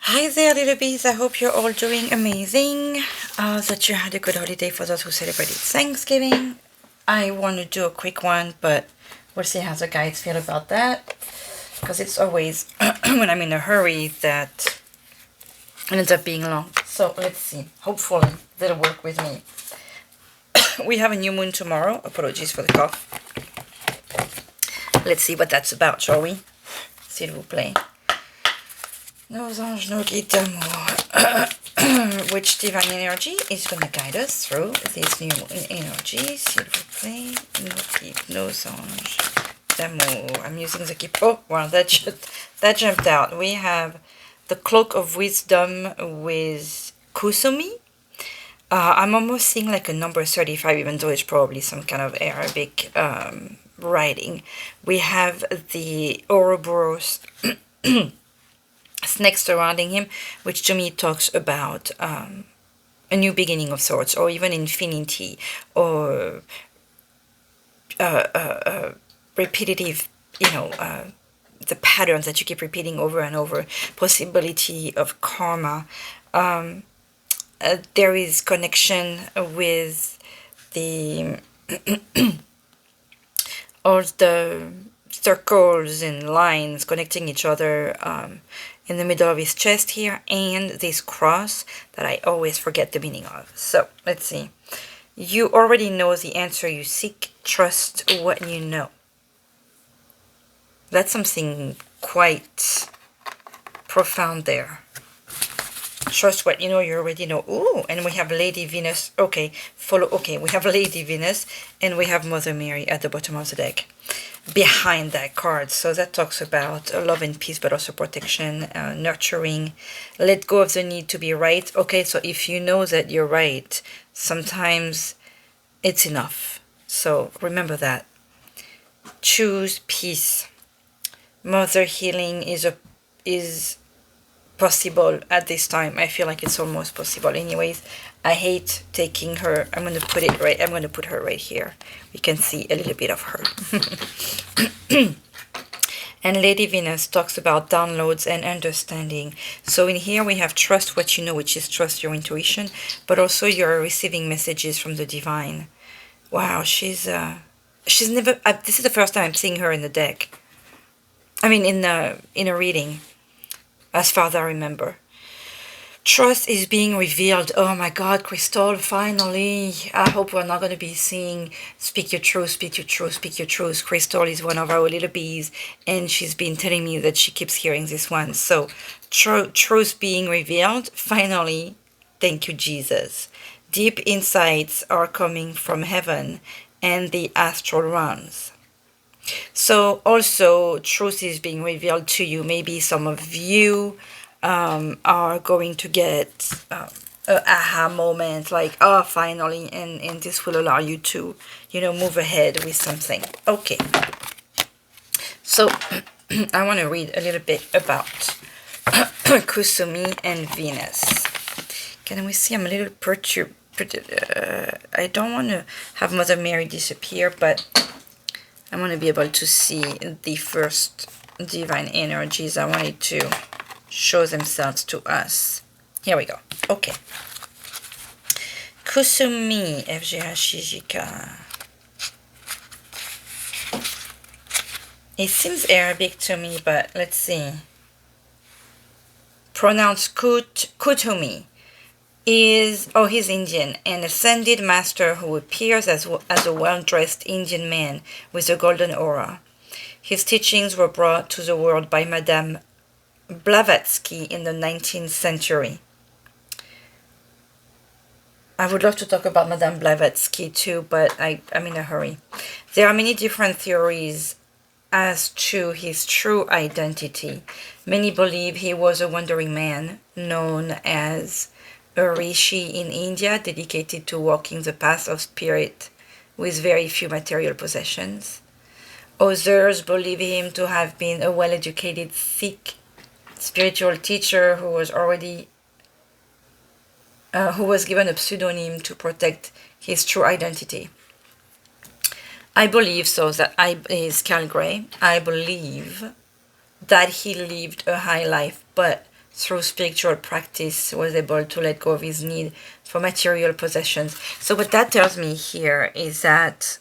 Hi there, little bees. I hope you're all doing amazing. That you had a good holiday for those who celebrated Thanksgiving. I want to do a quick one, but we'll see how the guys feel about that. Because it's always when I'm in a hurry that it ends up being long. So let's see. Hopefully, they'll work with me. We have a new moon tomorrow. Apologies for the cough. Let's see what that's about, shall we? S'il vous plaît. Nos anges, nos guides d'amour. Which divine energy is going to guide us through this new energy? S'il vous plaît. Nos guides, nos anges d'amour. I'm using the keep. Oh, wow, that jumped out. We have the Cloak of Wisdom with Kusumi. I'm almost seeing like a number 35, even though it's probably some kind of Arabic writing. We have the Ouroboros snakes surrounding him, which to me talks about a new beginning of sorts, or even infinity, or repetitive, the patterns that you keep repeating over and over, possibility of karma. There is connection with the all the circles and lines connecting each other in the middle of his chest here, and this cross that I always forget the meaning of. So let's see. You already know the answer you seek. Trust what you know. That's something quite profound there. Trust what you know, you already know. Ooh, and we have Lady Venus. Okay, follow. Okay, we have Lady Venus, and we have Mother Mary at the bottom of the deck behind that card. So that talks about love and peace, but also protection, nurturing, let go of the need to be right. Okay, so if you know that you're right, sometimes it's enough. So remember that. Choose peace. Mother healing is possible at this time. I feel like it's almost possible. Anyways, I hate taking her. I'm going to put her right here. We can see a little bit of her. And Lady Venus talks about downloads and understanding. So in here we have trust what you know, which is trust your intuition, but also you're receiving messages from the divine. Wow, she's never. This is the first time I'm seeing her in the deck. I mean, in a reading, as far as I remember. Trust is being revealed. Oh my God, Crystal, finally. I hope we're not going to be seeing speak your truth, speak your truth, speak your truth. Crystal is one of our little bees, and she's been telling me that she keeps hearing this one. So, truth being revealed, finally. Thank you, Jesus. Deep insights are coming from heaven and the astral realms. So also truth is being revealed to you. Maybe some of you are going to get a aha moment, like, oh, finally, and this will allow you to, move ahead with something. Okay. So I want to read a little bit about Kusumi and Venus. Can we see? I'm a little perturbed. I don't want to have Mother Mary disappear, but I want to be able to see the first divine energies. I wanted to show themselves to us. Here we go. Okay. Kusumi, FGH Shijika. It seems Arabic to me, but let's see. Pronounced Kutumi. He's Indian, an ascended master who appears as a well-dressed Indian man with a golden aura. His teachings were brought to the world by Madame Blavatsky in the 19th century. I would love to talk about Madame Blavatsky too, but I'm in a hurry. There are many different theories as to his true identity. Many believe he was a wandering man known as a rishi in India, dedicated to walking the path of spirit with very few material possessions. Others believe him to have been a well-educated Sikh spiritual teacher who was given a pseudonym to protect his true identity. I believe so that is Cal Gray. I believe that he lived a high life, but through spiritual practice, was able to let go of his need for material possessions. So what that tells me here is that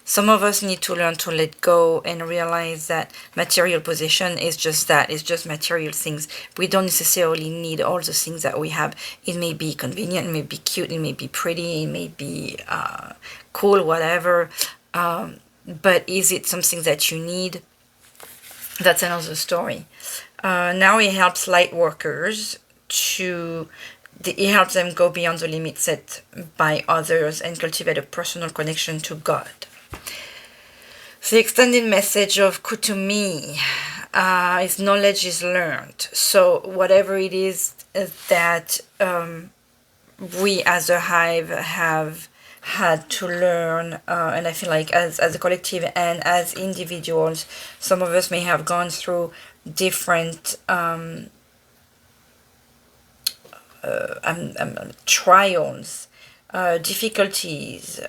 some of us need to learn to let go and realize that material possession is just that. It's just material things. We don't necessarily need all the things that we have. It may be convenient, it may be cute, it may be pretty, it may be cool, whatever. But is it something that you need? That's another story. Now it helps light workers it helps them go beyond the limits set by others and cultivate a personal connection to God. The extended message of Kutumi is knowledge is learned. So whatever it is that we as a hive have had to learn, and I feel like as a collective and as individuals, some of us may have gone through different trials, difficulties,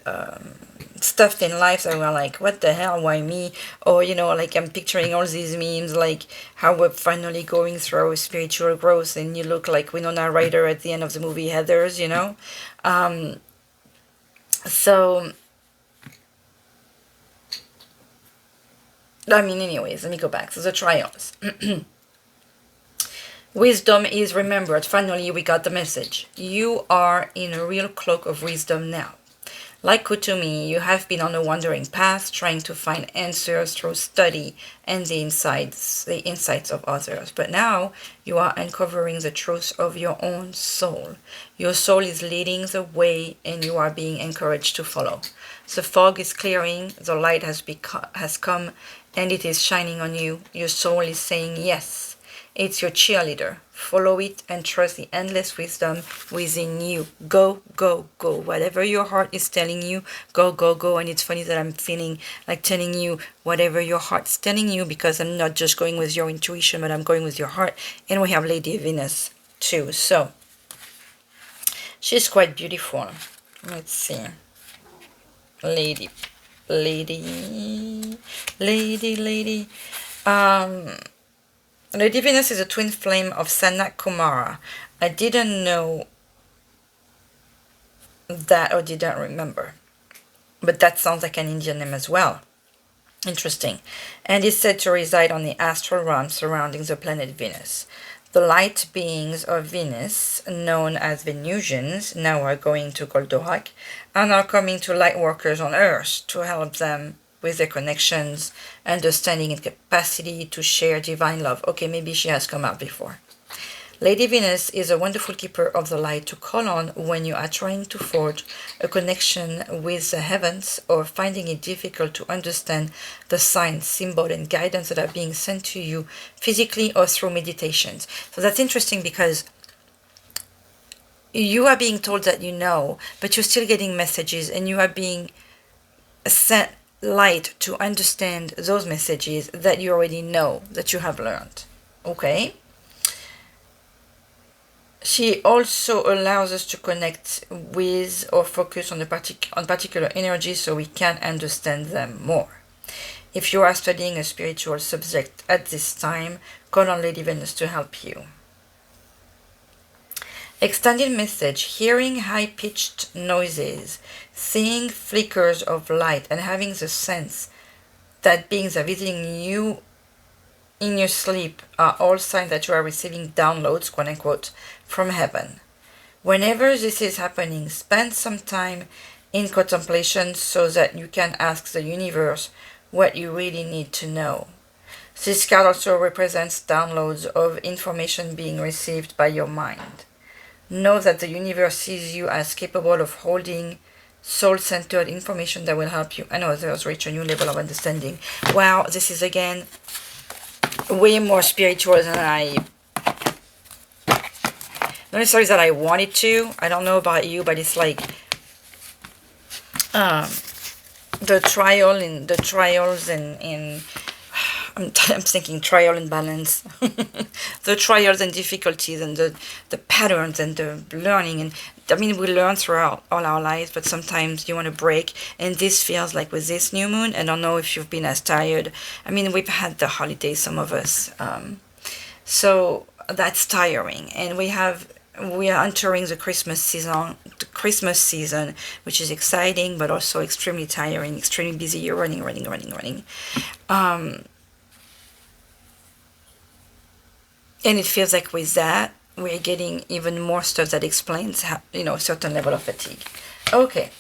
stuff in life that we're like, what the hell, why me? Or, like I'm picturing all these memes, like how we're finally going through spiritual growth and you look like Winona Ryder at the end of the movie Heathers, So, anyways, let me go back. So the trials. Wisdom is remembered. Finally, we got the message. You are in a real cloak of wisdom now. Like Kutumi, you have been on a wandering path, trying to find answers through study and the insights of others. But now you are uncovering the truth of your own soul. Your soul is leading the way, and you are being encouraged to follow. The fog is clearing, the light has come, and it is shining on you. Your soul is saying yes. It's your cheerleader. Follow it and trust the endless wisdom within you. Go, go, go. Whatever your heart is telling you, go, go, go. And it's funny that I'm feeling like telling you whatever your heart's telling you, because I'm not just going with your intuition, but I'm going with your heart. And we have Lady Venus too. So she's quite beautiful. Let's see. Lady. Lady Venus is a twin flame of Sanat Kumara. I didn't know that, or didn't remember. But that sounds like an Indian name as well. Interesting. And is said to reside on the astral realm surrounding the planet Venus. The light beings of Venus, known as Venusians, now are going to Goldorak and are coming to light workers on Earth to help them with their connections, understanding, and capacity to share divine love. Okay, maybe she has come out before. Lady Venus is a wonderful keeper of the light to call on when you are trying to forge a connection with the heavens or finding it difficult to understand the signs, symbols, and guidance that are being sent to you physically or through meditations. So that's interesting because you are being told that you know, but you're still getting messages, and you are being sent light to understand those messages that you already know, that you have learned. Okay? She also allows us to connect with or focus on particular energies so we can understand them more. If you are studying a spiritual subject at this time, call on Lady Venus to help you. Extended message: hearing high-pitched noises, seeing flickers of light, and having the sense that beings are visiting you in your sleep are all signs that you are receiving downloads, quote-unquote, from heaven. Whenever this is happening, spend some time in contemplation so that you can ask the universe what you really need to know. This card also represents downloads of information being received by your mind. Know that the universe sees you as capable of holding soul-centered information that will help you and others reach a new level of understanding. Wow, this is again way more spiritual than not necessarily that I wanted to. I don't know about you, but it's like the trials in I'm thinking trial and balance. The trials and difficulties and the patterns and the learning. And I mean, we learn throughout all our lives, but sometimes you want to break. And this feels like with this new moon, I don't know if you've been as tired. I mean, we've had the holidays, some of us. So that's tiring. And we are entering the Christmas season, which is exciting, but also extremely tiring, extremely busy. You're running. And it feels like with that, we're getting even more stuff that explains how, a certain level of fatigue. Okay,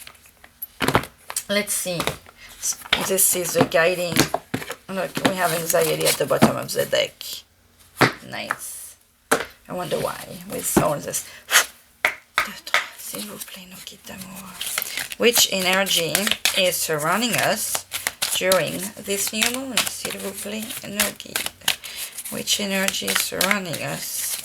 let's see. This is the guiding. Look, we have anxiety at the bottom of the deck. Nice. I wonder why with all this. S'il vous plaît, nos guides d'amour. Which energy is surrounding us during this new moon? S'il vous plaît, nos guides. Which energy is surrounding us?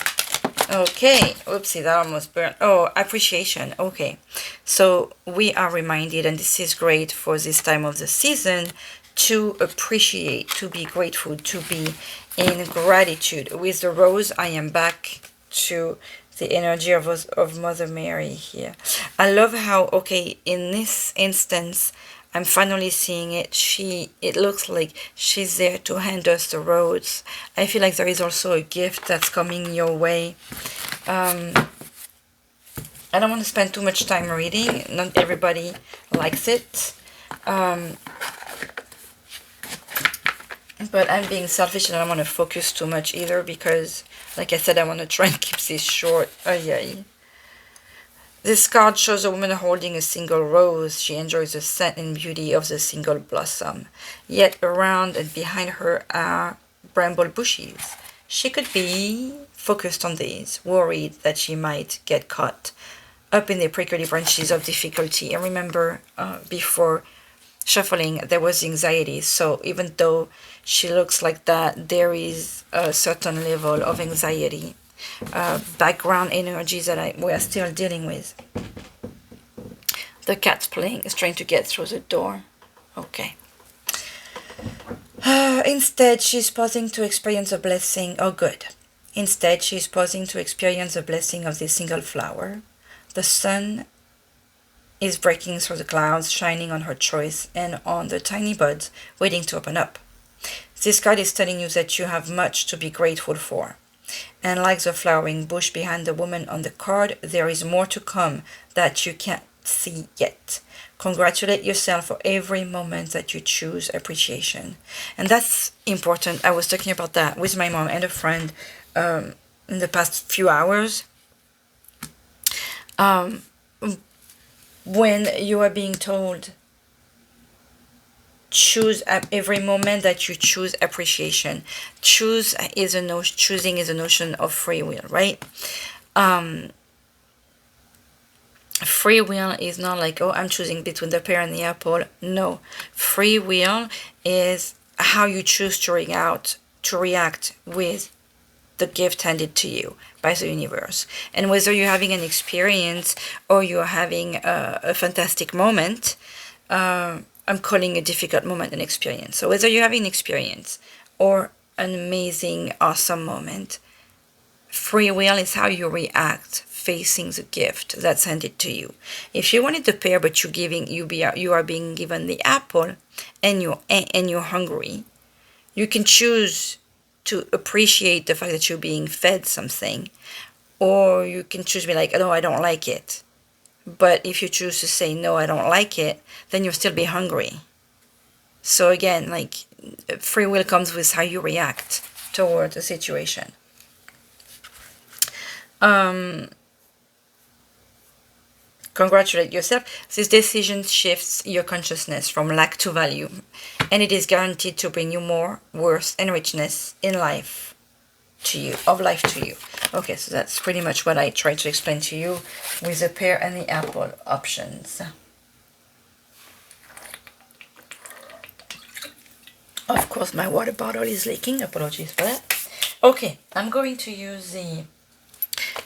Okay. Oopsie, that almost burned. Oh, appreciation. Okay. So we are reminded, and this is great for this time of the season, to appreciate, to be grateful, to be in gratitude. With the rose, I am back to the energy of Mother Mary here. I love how, okay, in this instance, I'm finally seeing it. It looks like she's there to hand us the rose. I feel like there is also a gift that's coming your way. I don't want to spend too much time reading. Not everybody likes it. But I'm being selfish and I don't want to focus too much either because, like I said, I want to try and keep this short. This card shows a woman holding a single rose. She enjoys the scent and beauty of the single blossom. Yet around and behind her are bramble bushes. She could be focused on these, worried that she might get caught up in the prickly branches of difficulty. And remember, before shuffling, there was anxiety. So even though she looks like that, there is a certain level of anxiety, background energies that we are still dealing with. The cat's playing, is trying to get through the door. Okay. Instead, she's pausing to experience a blessing. Oh, good. Instead, she's pausing to experience the blessing of this single flower. The sun is breaking through the clouds, shining on her choice and on the tiny buds waiting to open up. This card is telling you that you have much to be grateful for. And like the flowering bush behind the woman on the card, there is more to come that you can't see yet. Congratulate yourself for every moment that you choose appreciation. And that's important. I was talking about that with my mom and a friend in the past few hours. When you are being told, choose every moment that you choose appreciation. Choosing is a notion of free will, right? Free will is not like, oh, I'm choosing between the pear and the apple. No, free will is how you choose to react with the gift handed to you by the universe. And whether you're having an experience or you're having a fantastic moment, I'm calling a difficult moment an experience. So whether you're having an experience or an amazing, awesome moment, free will is how you react facing the gift that's handed to you. If you wanted the pear but you are being given the apple and you're hungry, you can choose to appreciate the fact that you're being fed something, or you can choose to be like, no, I don't like it. But if you choose to say, no, I don't like it, then you'll still be hungry. So again, like, free will comes with how you react towards a situation. Congratulate yourself. This decision shifts your consciousness from lack to value, and it is guaranteed to bring you more worth and richness in life to you. Okay, so that's pretty much what I tried to explain to you with the pear and the apple options. Of course, my water bottle is leaking. Apologies for that. Okay, I'm going to use the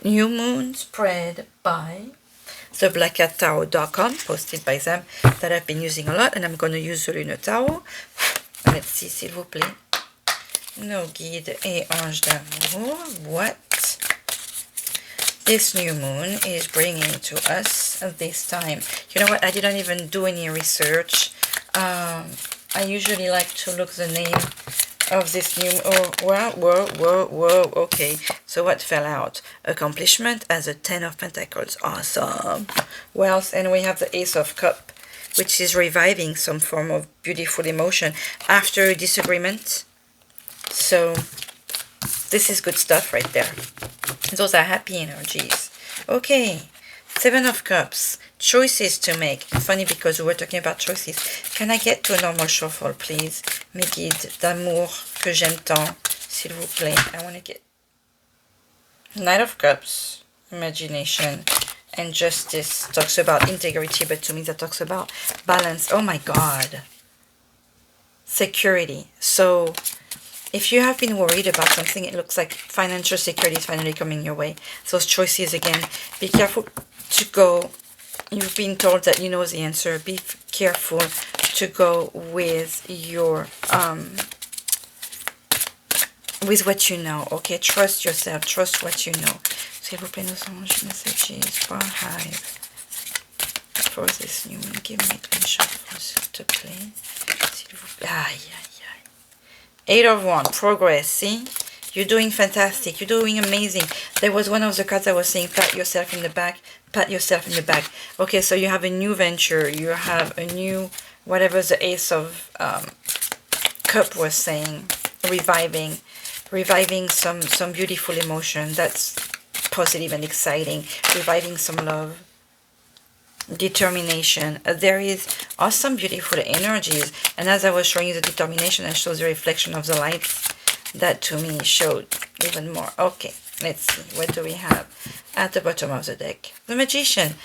New Moon spread by theblackcattarot.com, posted by them, that I've been using a lot, and I'm going to use the Lunar Tarot. Let's see, s'il vous plaît. Nos guides et anges d'amour, what this new moon is bringing to us this time. You know what? I didn't even do any research. I usually like to look the name of this new, oh, whoa, okay, so what fell out? Accomplishment as a 10 of Pentacles, awesome. Well, and we have the Ace of Cup, which is reviving some form of beautiful emotion after a disagreement. So this is good stuff right there. Those are happy energies. Okay, Seven of Cups, choices to make. Funny because we were talking about choices. Can I get to a normal shuffle, please? Mes guides d'amour que j'aime tant, s'il vous plaît. I want to get Knight of Cups, imagination, and justice. Talks about integrity, but to me that talks about balance. Oh my God. Security. So if you have been worried about something, it looks like financial security is finally coming your way. Those choices again. Be careful to go. You've been told that you know the answer. Be careful to go with your with what you know. Okay, trust yourself. Trust what you know. S'il vous plaît, nos anges, messages for Hive. For this new one, give me clean shuffle, s'il te plaît. S'il vous plaît. Aïe, aïe, aïe. Eight of Wands, progress, see? You're doing fantastic. You're doing amazing. There was one of the cards that was saying, pat yourself in the back. Pat yourself in the back. Okay, so you have a new venture. You have a new, whatever the Ace of Cup was saying, reviving some beautiful emotion. That's positive and exciting. Reviving some love. Determination. There is awesome beautiful energies, and as I was showing you the determination, I showed the reflection of the lights. That to me showed even more. Okay, let's see, what do we have at the bottom of the deck? The Magician,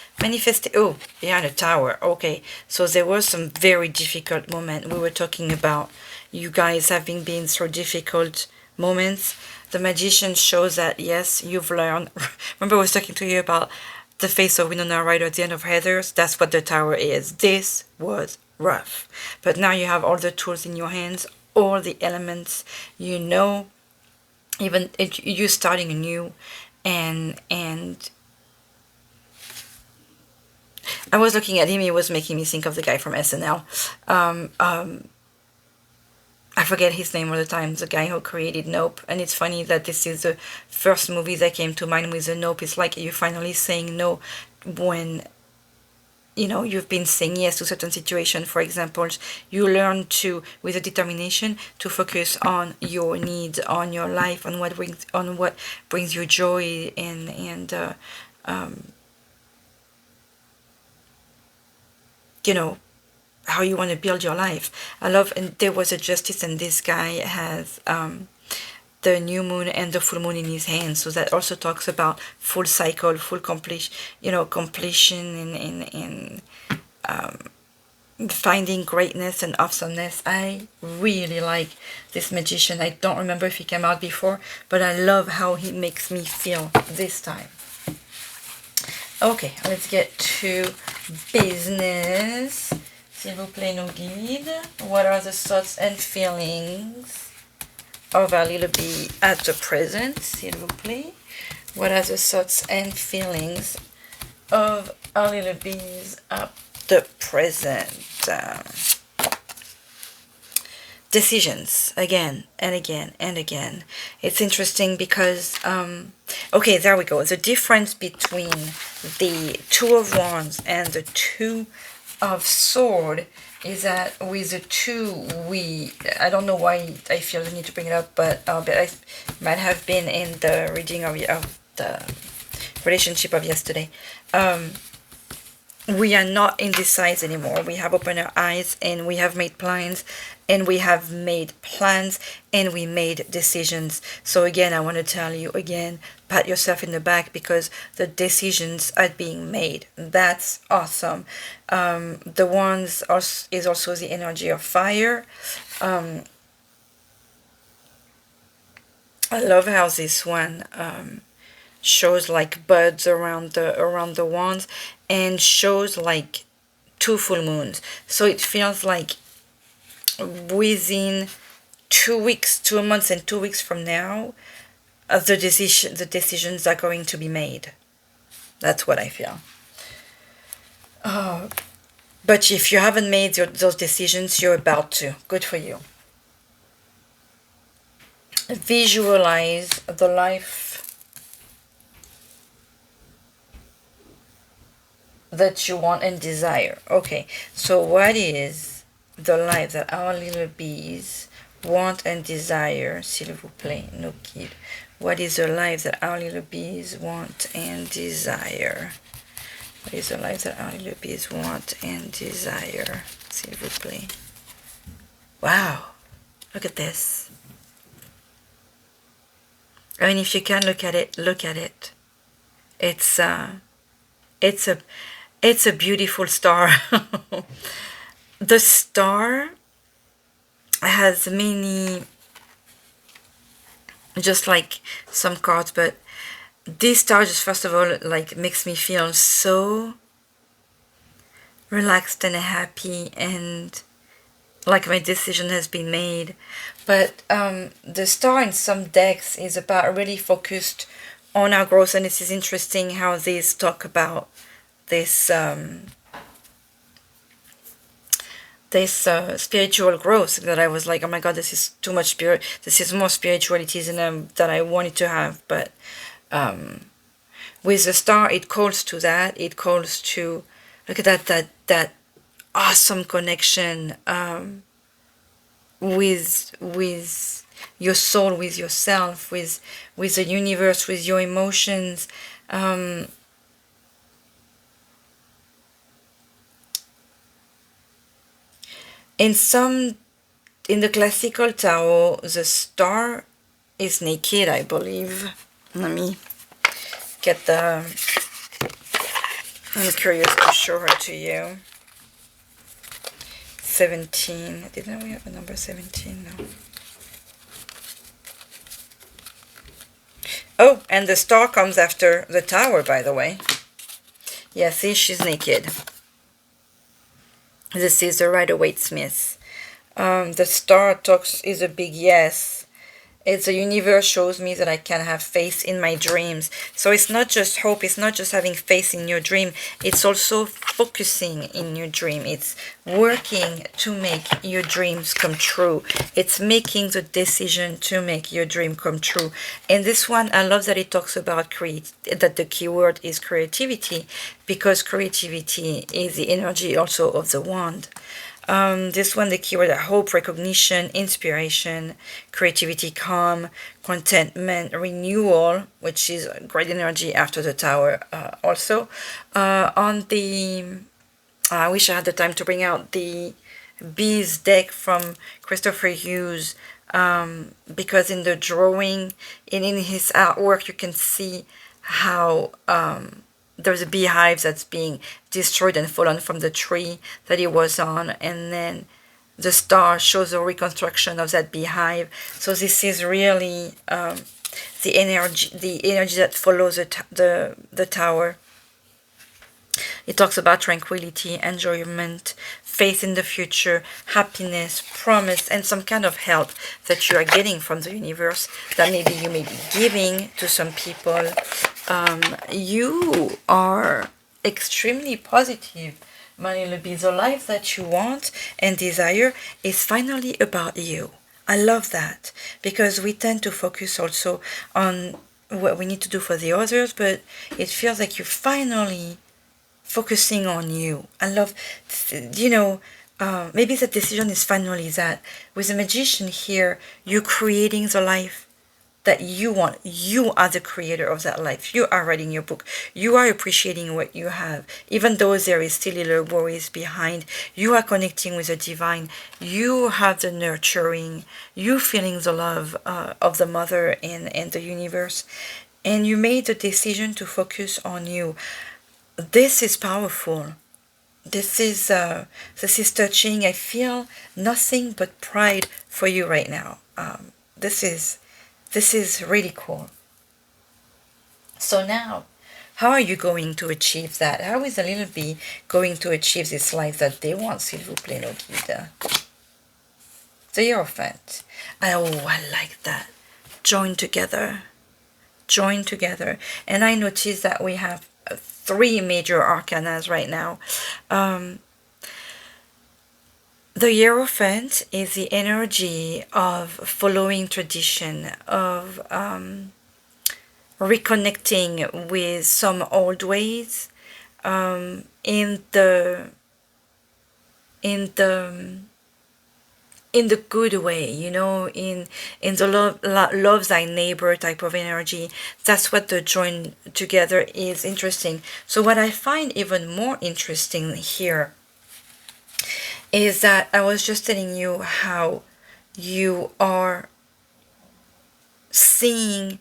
oh, behind a tower. Okay, so there was some very difficult moment. We were talking about you guys having been through difficult moments. The Magician shows that yes, you've learned. Remember I was talking to you about the face of Winona Ryder at the end of Heathers? That's what the tower is. This was rough. But now you have all the tools in your hands, all the elements, you know, even you starting anew, and I was looking at him, he was making me think of the guy from SNL. I forget his name all the time, the guy who created Nope. And it's funny that this is the first movie that came to mind with the Nope. It's like you're finally saying no when, you know, you've been saying yes to certain situations. For example, you learn to, with a determination, to focus on your needs, on your life, on what brings you joy, and you know, how you want to build your life. I love, and there was a justice, and this guy has the new moon and the full moon in his hand, so that also talks about full cycle, full completion, you know, completion, and finding greatness and awesomeness. I really like this Magician. I don't remember if he came out before, but I love how he makes me feel this time. Okay, let's get to business. S'il vous plaît, nos guides. What are the thoughts and feelings of our little bee at the present? S'il vous plaît. What are the thoughts and feelings of our little bees at the present? Decisions again and again and again. It's interesting because, okay, there we go. The difference between the Two of Wands and the Two of Sword is that with the two, I don't know why I feel the need to bring it up, but I might have been in the reading of the relationship of yesterday. We are not indecisive anymore. We have opened our eyes, and we have made plans, and we have made plans, and we made decisions. So again, I want to tell you again, pat yourself in the back, because the decisions are being made. That's awesome. The Wands is also the energy of fire. I love how this one shows like buds around the wands, and shows like two full moons. So it feels like within 2 weeks, 2 months and 2 weeks from now, the decisions are going to be made. That's what I feel. But if you haven't made those decisions, you're about to. Good for you. Visualize the life that you want and desire. Okay, so what is the life that our little bees want and desire? S'il vous plaît, no kid. What is the life that our little bees want and desire? What is the life that our little bees want and desire? S'il vous plaît. Wow, look at this. I mean, if you can look at it, look at it. It's it's a it's a beautiful star. The star has many, just like some cards, but this star just first of all like makes me feel so relaxed and happy, and like my decision has been made. But the star in some decks is about really focused on our growth, and this is interesting how these talk about this spiritual growth, that I was like, oh my god, this is too much spirit, this is more spirituality than I wanted to have. But with the star, it calls to that. It calls to, look at that awesome connection with your soul, with yourself, with the universe, with your emotions. In the classical tarot, the star is naked, I believe. Let me get the, I'm curious to show her to you. 17. Didn't we have a number 17? No. Oh, and the star comes after the tower, by the way. Yeah, see, she's naked. This is the Rider-Waite-Smith. The star talks is a big yes. It's the universe shows me that I can have faith in my dreams. So it's not just hope, it's not just having faith in your dream, it's also focusing in your dream. It's working to make your dreams come true. It's making the decision to make your dream come true. And this one, I love that it talks about that the keyword is creativity, because creativity is the energy also of the wand. This one, the keyword are hope, recognition, inspiration, creativity, calm, contentment, renewal, which is great energy after the tower. Also, on the, I wish I had the time to bring out the Bees deck from Christopher Hughes, because in the drawing, in his artwork, you can see how there's a beehive that's being destroyed and fallen from the tree that he was on, and then the star shows a reconstruction of that beehive. So this is really the energy that follows the tower. It talks about tranquility, enjoyment, faith in the future, happiness, promise, and some kind of help that you are getting from the universe that maybe you may be giving to some people. You are extremely positive, my little bee. The life that you want and desire is finally about you. I love that, because we tend to focus also on what we need to do for the others, but it feels like you're finally focusing on you. I love, maybe the decision is finally that. With the Magician here, you're creating the life that you want. You are the creator of that life. You are writing your book. You are appreciating what you have. Even though there is still little worries behind, you are connecting with the divine. You have the nurturing. You feeling the love of the mother and the universe. And you made the decision to focus on you. This is powerful. This is touching. I feel nothing but pride for you right now. This is really cool. So now, how are you going to achieve that? How is the little bee going to achieve this life that they want, s'il vous plaît, no guide? The Hierophant. Oh, I like that. Join together. Join together. And I notice that we have 3 major arcanas right now. The Hierophant is the energy of following tradition, of reconnecting with some old ways, in in the the good way, in the love thy neighbor type of energy. That's what the join together is interesting. So what I find even more interesting here is that I was just telling you how you are seeing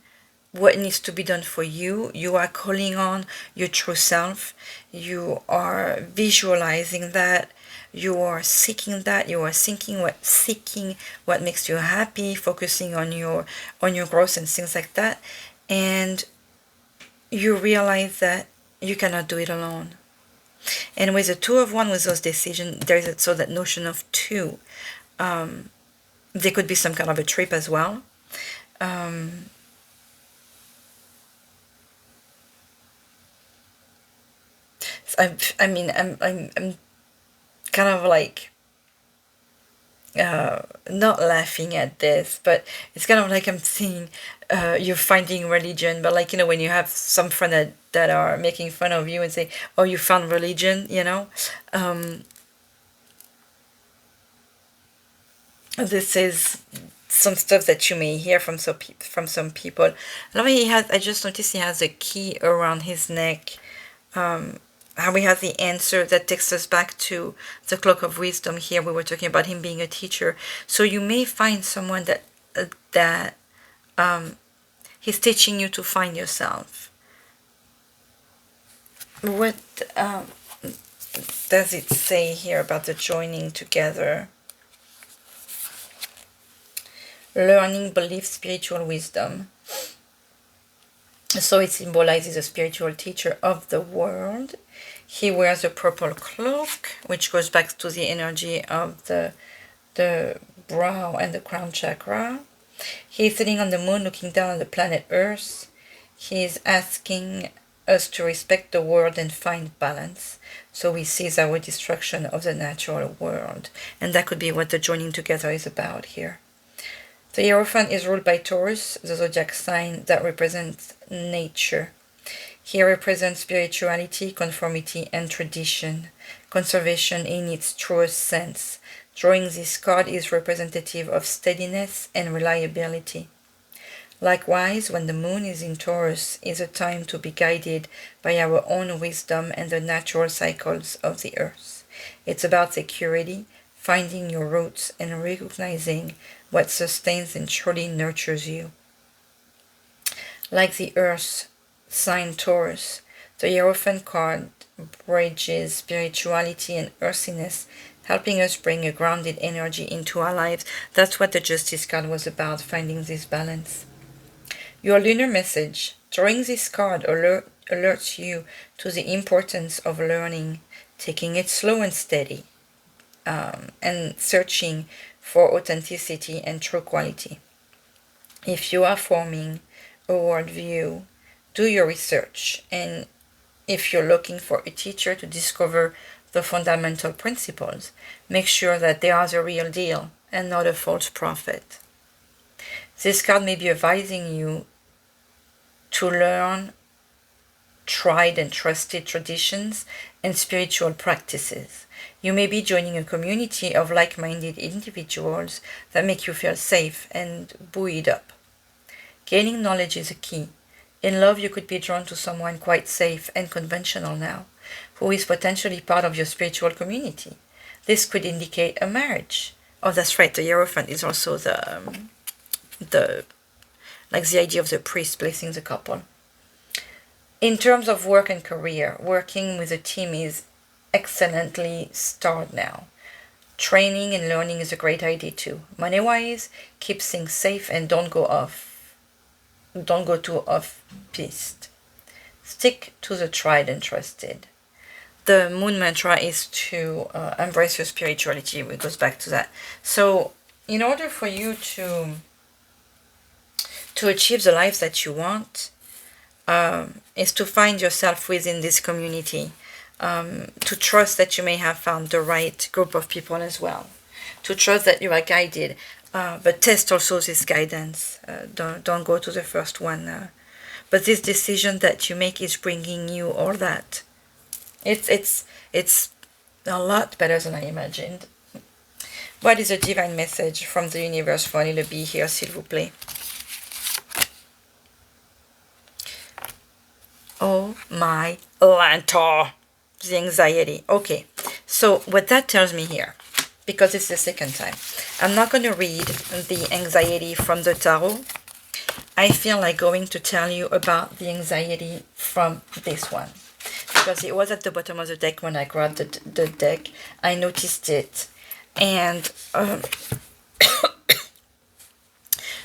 what needs to be done for you. You are calling on your true self. You are visualizing that. You are seeking that. You are seeking what makes you happy, focusing on your growth and things like that. And you realize that you cannot do it alone. And with the two of one, with those decisions, there's so that notion of two. There could be some kind of a trip as well. I'm kind of like not laughing at this, but it's kind of like I'm seeing you're finding religion, but like when you have some friend that are making fun of you and say, "Oh, you found religion," This is some stuff that you may hear from some people. I just noticed he has a key around his neck. How we have the answer that takes us back to the clock of wisdom. Here we were talking about him being a teacher. So you may find someone that he's teaching you to find yourself. What does it say here about the joining together? Learning, belief, spiritual wisdom. So it symbolizes a spiritual teacher of the world. He wears a purple cloak, which goes back to the energy of the brow and the crown chakra. He's sitting on the moon looking down on the planet Earth. He's asking us to respect the world and find balance. So he sees our destruction of the natural world. And that could be what the joining together is about here. The Hierophant is ruled by Taurus, the zodiac sign that represents nature. He represents spirituality, conformity, and tradition, conservation in its truest sense. Drawing this card is representative of steadiness and reliability. Likewise, when the moon is in Taurus, is a time to be guided by our own wisdom and the natural cycles of the earth. It's about security, finding your roots, and recognizing what sustains and truly nurtures you. Like the earth sign Taurus, the Hierophant card bridges spirituality and earthiness, helping us bring a grounded energy into our lives. That's what the Justice card was about, finding this balance. Your lunar message. Drawing this card alerts you to the importance of learning, taking it slow and steady, and searching for authenticity and true quality. If you are forming a worldview, do your research. And if you're looking for a teacher to discover the fundamental principles, make sure that they are the real deal and not a false prophet. This card may be advising you to learn tried and trusted traditions and spiritual practices. You may be joining a community of like-minded individuals that make you feel safe and buoyed up. Gaining knowledge is a key. In love, you could be drawn to someone quite safe and conventional now, who is potentially part of your spiritual community. This could indicate a marriage. Oh, that's right. The Hierophant is also the idea of the priest blessing the couple. In terms of work and career, working with a team is excellently started now. Training and learning is a great idea too. Money-wise, keep things safe and don't go too off-piste. Stick to the tried and trusted. The moon mantra is to embrace your spirituality. It goes back to that. So in order for you to achieve the life that you want, is to find yourself within this community, to trust that you may have found the right group of people as well. to trust that you are guided. But test also this guidance. Don't go to the first one. But this decision that you make is bringing you all that. It's a lot better than I imagined. What is a divine message from the universe for Little B here, s'il vous plaît? Oh my Lanta. The anxiety. Okay, so what that tells me here, because it's the second time, I'm not going to read the anxiety from the tarot. I feel like going to tell you about the anxiety from this one, because it was at the bottom of the deck when I grabbed the deck. I noticed it, and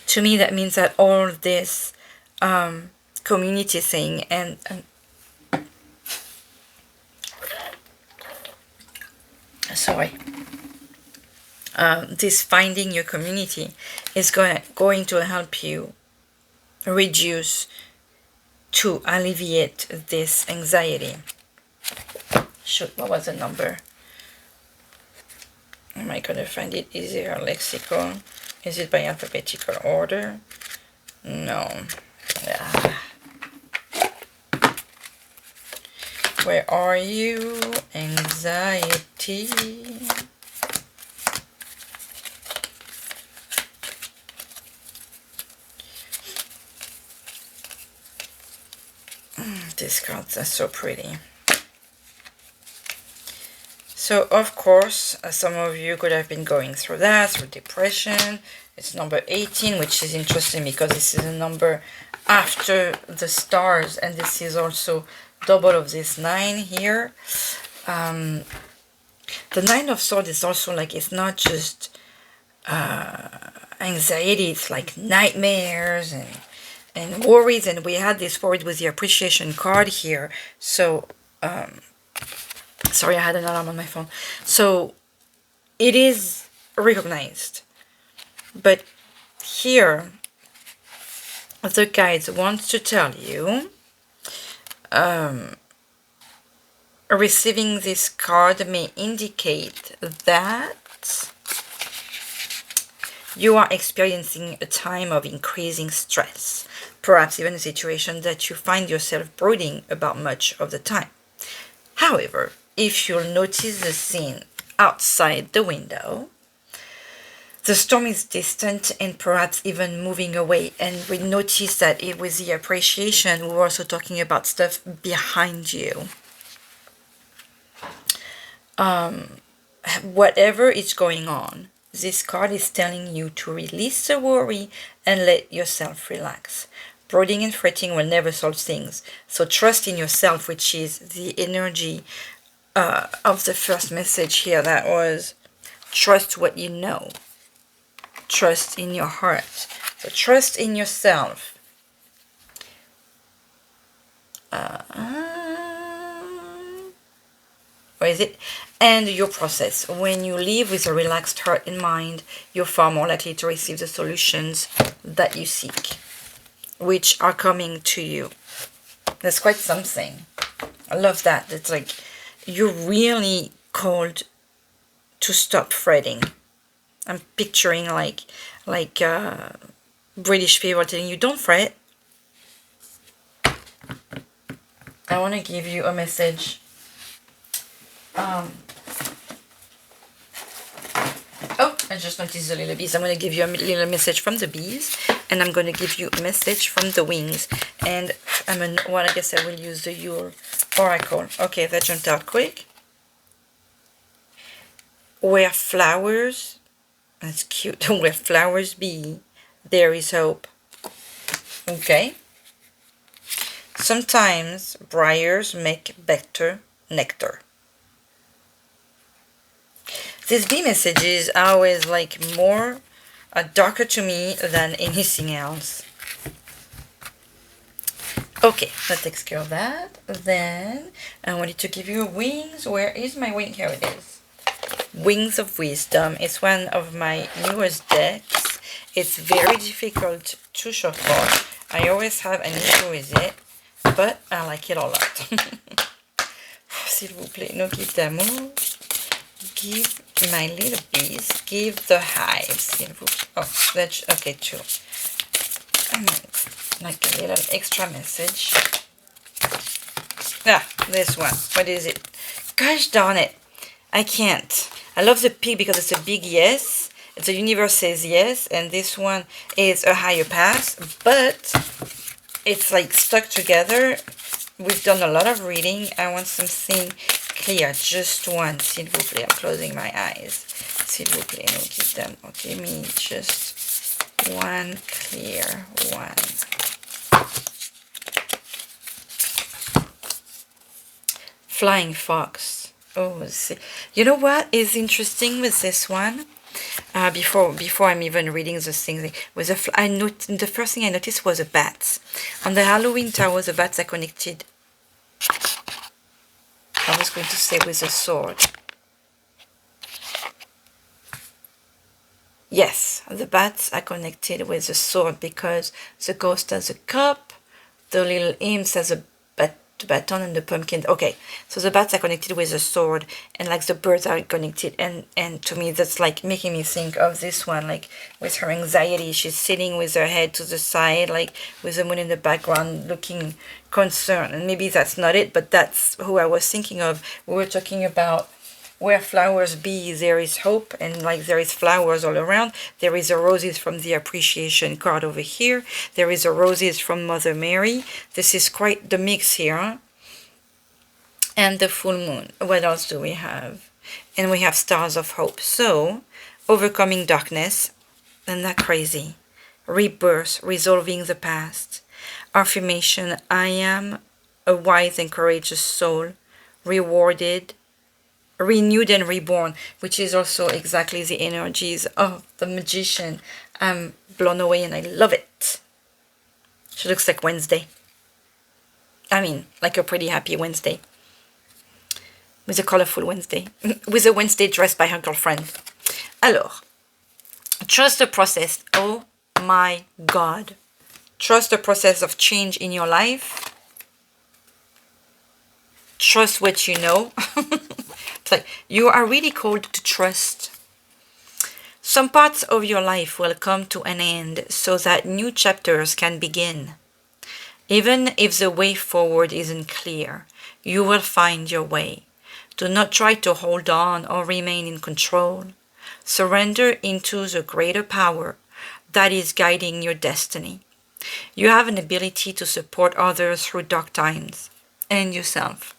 to me that means that all this community thing and sorry, this finding your community is going to help you reduce, to alleviate this anxiety. Shoot, what was the number? Am I gonna find it easier? Lexical? Is it by alphabetical order? No. Yeah. Where are you? Anxiety. These cards are so pretty. So, of course, some of you could have been going through that, through depression. It's number 18, which is interesting because this is a number after the stars, and this is also double of this 9 here. The 9 of Swords is also like, it's not just anxiety, it's like nightmares and worries, and we had this worried with the appreciation card here. So, sorry, I had an alarm on my phone. So, it is recognized. But here, the guides want to tell you, receiving this card may indicate that you are experiencing a time of increasing stress, perhaps even a situation that you find yourself brooding about much of the time. However, if you'll notice the scene outside the window, the storm is distant and perhaps even moving away. And we notice that it was the appreciation. We're also talking about stuff behind you. Whatever is going on, this card is telling you to release the worry and let yourself relax. Brooding and fretting will never solve things. So trust in yourself, which is the energy of the first message here. That was trust what you know. Trust in your heart. So trust in yourself. Where is it? And your process. When you live with a relaxed heart and mind, you're far more likely to receive the solutions that you seek, which are coming to you. That's quite something. I love that. It's like you're really called to stop fretting. I'm picturing like British people telling you, don't fret. I want to give you a message. Oh, I just noticed the little bees. I'm going to give you a little message from the bees, and I'm going to give you a message from the wings. And I guess I will use the Yule Oracle. Okay, that jumped out quick. Where flowers, that's cute, where flowers be, there is hope. Okay. Sometimes briars make better nectar. These bee messages are always like more darker to me than anything else. Okay, that takes care of that. Then I wanted to give you wings. Where is my wing? Here it is. Wings of Wisdom. It's one of my newest decks. It's very difficult to shuffle. I always have an issue with it, but I like it a lot. S'il vous plaît, no gift d'amour. Give my little bees, give the hives. Oh, that's okay, too. Like a little extra message. Ah, this one. What is it? Gosh darn it. I can't. I love the pig because it's a big yes. The universe says yes, and this one is a higher path, but it's like stuck together. We've done a lot of reading. I want something clear. Just one, s'il vous plaît. I'm closing my eyes. S'il vous plaît. No, give them. Okay, me just one clear one. Flying fox. Oh, see. You know what is interesting with this one? Before I'm even reading the thing, was the first thing I noticed was a bat. On the Halloween tower, the bats are connected. I was going to say with a sword. Yes, the bats are connected with the sword because the ghost has a cup, the little imps has a baton, and the pumpkin. Okay, so the bats are connected with the sword, and like the birds are connected, and to me that's like making me think of this one, like with her anxiety, she's sitting with her head to the side, like with the moon in the background, looking concerned. And maybe that's not it, but that's who I was thinking of. We were talking about where flowers be, there is hope, and like there is flowers all around. There is a roses from the appreciation card over here. There is a roses from Mother Mary. This is quite the mix here, huh? And the full moon. What else do we have? And we have stars of hope. So, overcoming darkness, isn't that crazy? Rebirth, resolving the past. Affirmation, I am a wise and courageous soul, rewarded, renewed and reborn, which is also exactly the energies of the magician. I'm blown away and I love it. She looks like Wednesday. I mean, like a pretty happy Wednesday. With a colorful Wednesday. With a Wednesday dressed by her girlfriend. Alors, trust the process. Oh my God. Trust the process of change in your life. Trust what you know. It's like you are really called to trust. Some parts of your life will come to an end so that new chapters can begin. Even if the way forward isn't clear, you will find your way. Do not try to hold on or remain in control. Surrender into the greater power that is guiding your destiny. You have an ability to support others through dark times and yourself.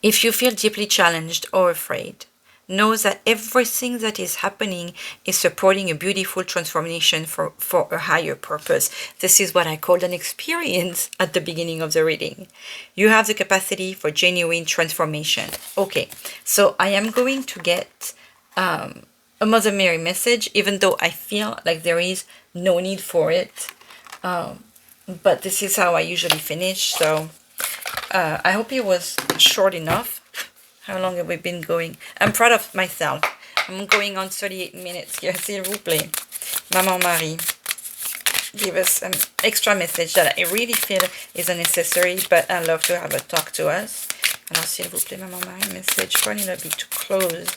If you feel deeply challenged or afraid, know that everything that is happening is supporting a beautiful transformation for a higher purpose. This is what I called an experience at the beginning of the reading. You have the capacity for genuine transformation. Okay, so I am going to get a Mother Mary message, even though I feel like there is no need for it. But this is how I usually finish, so I hope it was short enough. How long have we been going? I'm proud of myself. I'm going on 38 minutes here. S'il vous plaît. Maman Marie, give us an extra message that I really feel is unnecessary, but I love to have a talk to us. Alors, s'il vous plaît, Maman Marie, message for a little bit to close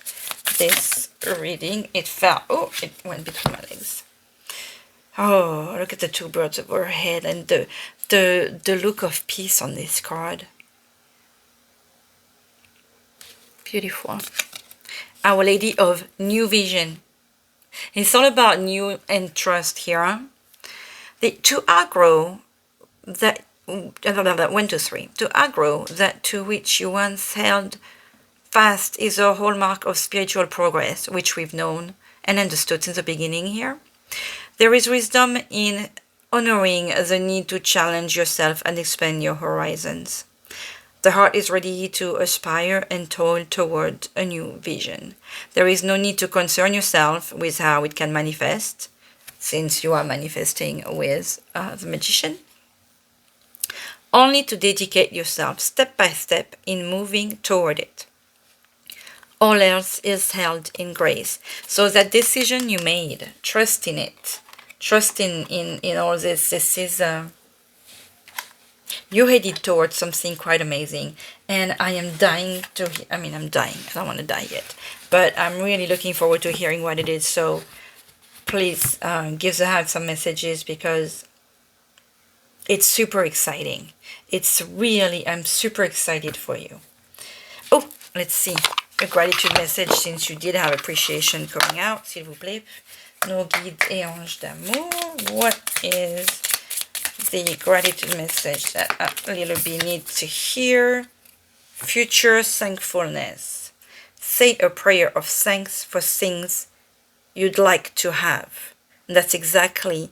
this reading. It fell. Oh, it went between my legs. Oh, look at the two birds overhead and the look of peace on this card. Beautiful. Our Lady of New Vision. It's all about new and trust here. To aggro that 1, 2, 3. To aggro that to which you once held fast is a hallmark of spiritual progress, which we've known and understood since the beginning here. There is wisdom in honoring the need to challenge yourself and expand your horizons. The heart is ready to aspire and toil toward a new vision. There is no need to concern yourself with how it can manifest, since you are manifesting with the magician. Only to dedicate yourself step by step in moving toward it. All else is held in grace. So that decision you made, trust in it. Trust in all this. This is You're headed towards something quite amazing, and I am dying to. I'm dying. I don't want to die yet, but I'm really looking forward to hearing what it is. So please give the heart some messages, because it's super exciting. It's really, I'm super excited for you. Oh, let's see. A gratitude message, since you did have appreciation coming out, s'il vous plaît. Nos guides et anges d'amour. What is the gratitude message that a little bit need to hear? Future thankfulness. Say a prayer of thanks for things you'd like to have. And that's exactly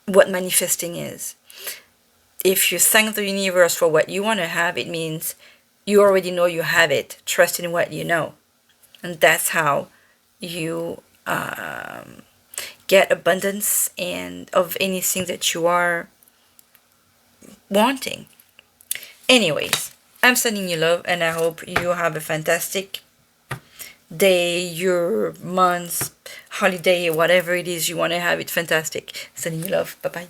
what manifesting is. If you thank the universe for what you want to have, it means you already know you have it. Trust in what you know. And that's how you get abundance and of anything that you are wanting. Anyways, I'm sending you love, and I hope you have a fantastic day, your month, holiday, whatever it is you want to have it fantastic. Sending you love. Bye-bye.